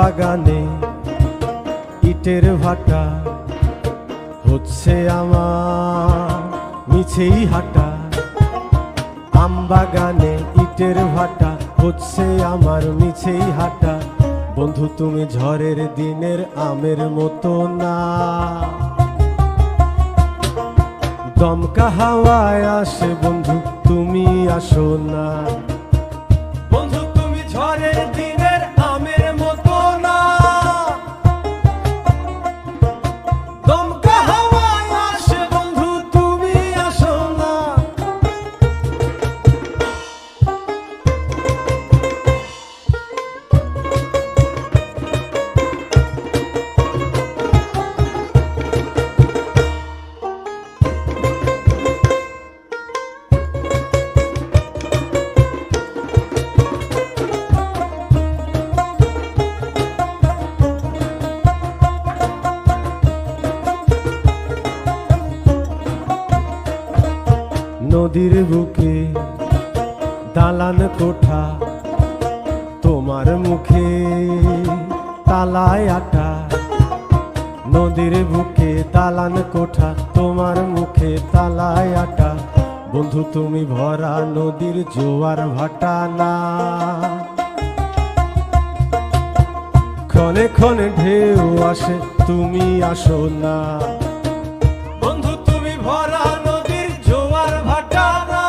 বাগানে ইটের ভাটা হচ্ছে আমার মিছেই হাঁটা। আম বাগানে ইটের ভাটা হচ্ছে আমার মিছেই হাঁটা। বন্ধু তুমি ঝড়ের দিনের আমের মতো না, দমকা হাওয়ায় আসে বন্ধু তুমি আসো না। বন্ধু তুমি ঝড়ের দিনের আমের মতো না, দমকা হাওয়ায় আসে বন্ধু তুমি আসো না। নদীর বুকে দালান কোঠা, তোমার মুখে তালায় আটা। নদীর বুকে দালান কোঠা, তোমার মুখে তালায় আটা। বন্ধু তুমি ভরা নদীর জোয়ার ভাটা না, ক্ষণে ক্ষণে ঢেউ আসে তুমি আসো না। বন্ধু তুমি ভরা নদীর জোয়ার ভাটা না,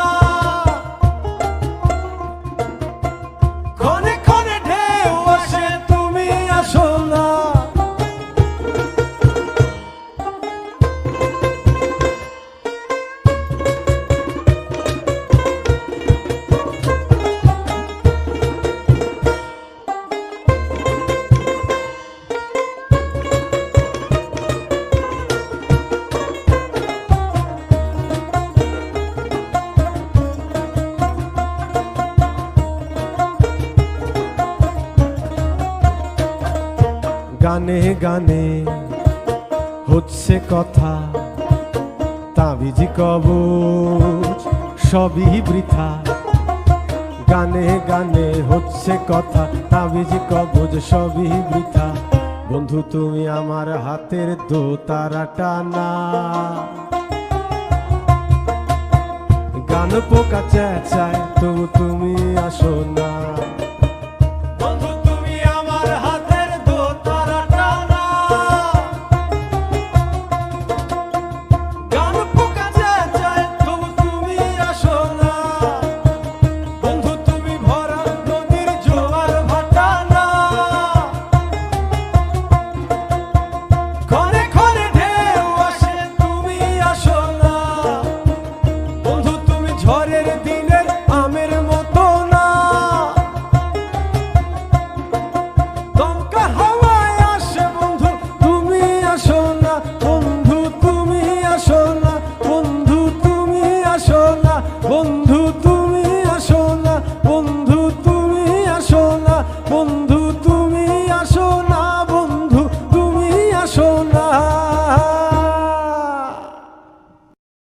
ক্ষণে ক্ষণে ঢেউ আসে তুমি আসো না। গানে গানে হচ্ছে কথা, তাবিজি কবচ সবই বৃথা। গানে গানে হচ্ছে কথা, তাবিজি কবচ সবই বৃথা। বন্ধু তুমি আমার হাতের দোতারাটা না, গান পোকা চেঁচায় তবু তুমি আসো না।